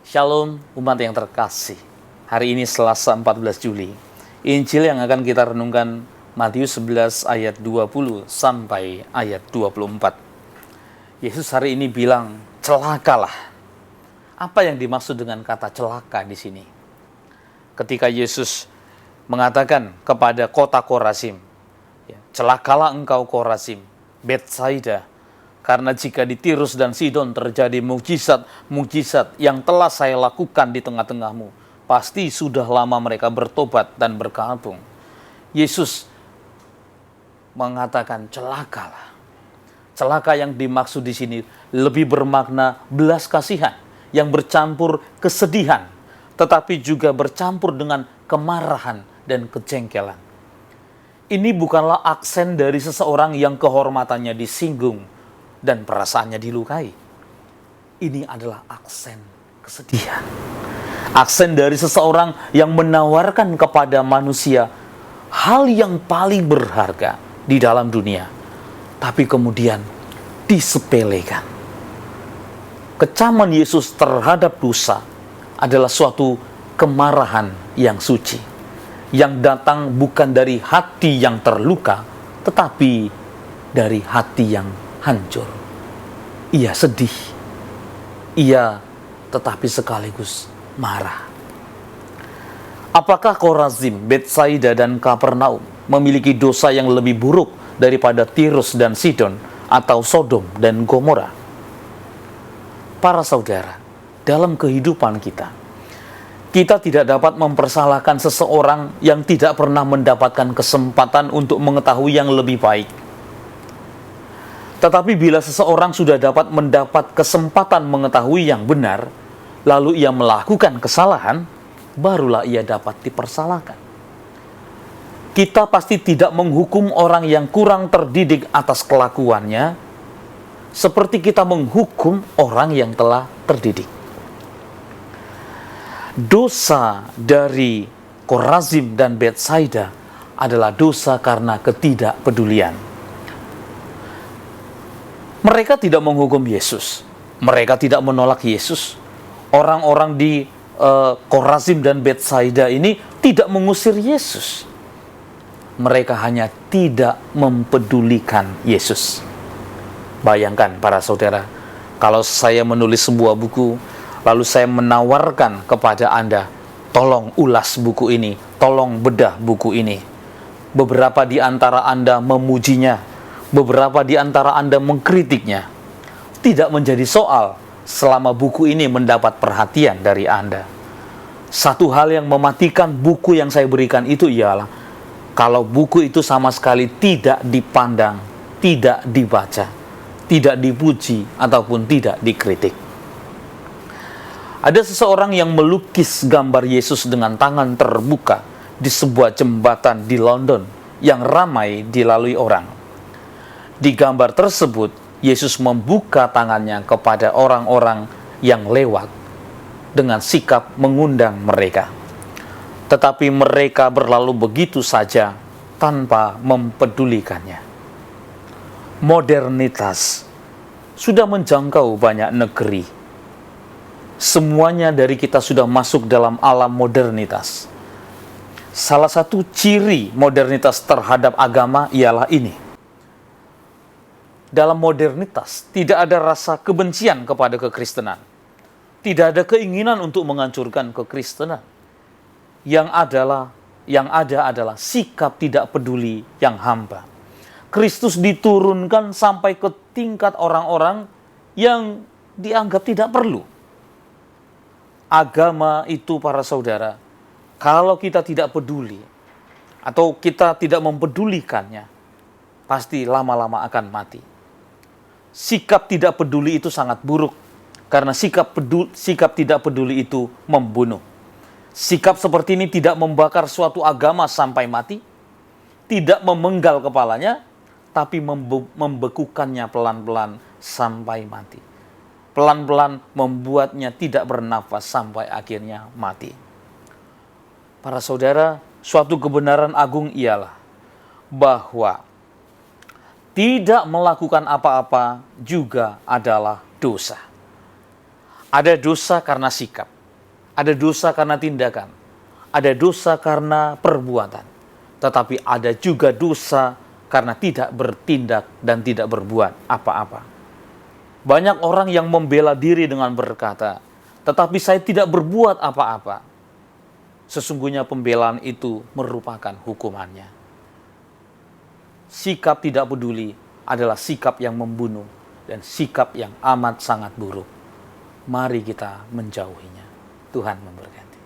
Shalom umat yang terkasih. Hari ini Selasa 14 Juli. Injil yang akan kita renungkan Matius 11 ayat 20 sampai ayat 24. Yesus hari ini bilang, celakalah. Apa yang dimaksud dengan kata celaka di sini? Ketika Yesus mengatakan kepada kota Korazim, celakalah engkau Korazim, Betsaida, karena jika di Tirus dan Sidon terjadi mukjizat yang telah saya lakukan di tengah-tengahmu, pasti sudah lama mereka bertobat dan berkabung. Yesus mengatakan celakalah. Celaka yang dimaksud di sini lebih bermakna belas kasihan yang bercampur kesedihan, tetapi juga bercampur dengan kemarahan dan kejengkelan. Ini bukanlah aksen dari seseorang yang kehormatannya disinggung dan perasaannya dilukai. Ini adalah aksen kesedihan. Aksen dari seseorang yang menawarkan kepada manusia hal yang paling berharga di dalam dunia, tapi kemudian disepelekan. Kecaman Yesus terhadap dosa adalah suatu kemarahan yang suci, yang datang bukan dari hati yang terluka, tetapi dari hati yang hancur. Ia sedih, ia tetapi sekaligus marah. Apakah Korazim, Betsaida, dan Kapernaum memiliki dosa yang lebih buruk daripada Tirus dan Sidon atau Sodom dan Gomora? Para saudara, dalam kehidupan kita tidak dapat mempersalahkan seseorang yang tidak pernah mendapatkan kesempatan untuk mengetahui yang lebih baik. Tetapi bila seseorang sudah dapat mendapat kesempatan mengetahui yang benar, lalu ia melakukan kesalahan, barulah ia dapat dipersalahkan. Kita pasti tidak menghukum orang yang kurang terdidik atas kelakuannya, seperti kita menghukum orang yang telah terdidik. Dosa dari Korazim dan Betsaida adalah dosa karena ketidakpedulian. Mereka tidak menghukum Yesus. Mereka tidak menolak Yesus. Orang-orang di Korazim dan Betsaida ini tidak mengusir Yesus. Mereka hanya tidak mempedulikan Yesus. Bayangkan para saudara, kalau saya menulis sebuah buku, lalu saya menawarkan kepada Anda, tolong ulas buku ini, tolong bedah buku ini. Beberapa di antara Anda memujinya, beberapa di antara Anda mengkritiknya. Tidak menjadi soal selama buku ini mendapat perhatian dari Anda. Satu hal yang mematikan buku yang saya berikan itu ialah kalau buku itu sama sekali tidak dipandang, tidak dibaca, tidak dipuji, ataupun tidak dikritik. Ada seseorang yang melukis gambar Yesus dengan tangan terbuka di sebuah jembatan di London yang ramai dilalui orang. Di gambar tersebut, Yesus membuka tangannya kepada orang-orang yang lewat dengan sikap mengundang mereka. Tetapi mereka berlalu begitu saja tanpa mempedulikannya. Modernitas sudah menjangkau banyak negeri. Semuanya dari kita sudah masuk dalam alam modernitas. Salah satu ciri modernitas terhadap agama ialah ini. Dalam modernitas, tidak ada rasa kebencian kepada kekristenan. Tidak ada keinginan untuk menghancurkan kekristenan. Yang ada adalah sikap tidak peduli yang hampa. Kristus diturunkan sampai ke tingkat orang-orang yang dianggap tidak perlu. Agama itu, para saudara, kalau kita tidak peduli atau kita tidak mempedulikannya, pasti lama-lama akan mati. Sikap tidak peduli itu sangat buruk, karena sikap tidak peduli itu membunuh. Sikap seperti ini tidak membakar suatu agama sampai mati, tidak memenggal kepalanya, tapi membekukannya pelan-pelan sampai mati. Pelan-pelan membuatnya tidak bernafas sampai akhirnya mati. Para saudara, suatu kebenaran agung ialah bahwa tidak melakukan apa-apa juga adalah dosa. Ada dosa karena sikap. Ada dosa karena tindakan, ada dosa karena perbuatan, tetapi ada juga dosa karena tidak bertindak dan tidak berbuat apa-apa. Banyak orang yang membela diri dengan berkata, tetapi saya tidak berbuat apa-apa. Sesungguhnya pembelaan itu merupakan hukumannya. Sikap tidak peduli adalah sikap yang membunuh dan sikap yang amat sangat buruk. Mari kita menjauhinya. Tuhan memberkati.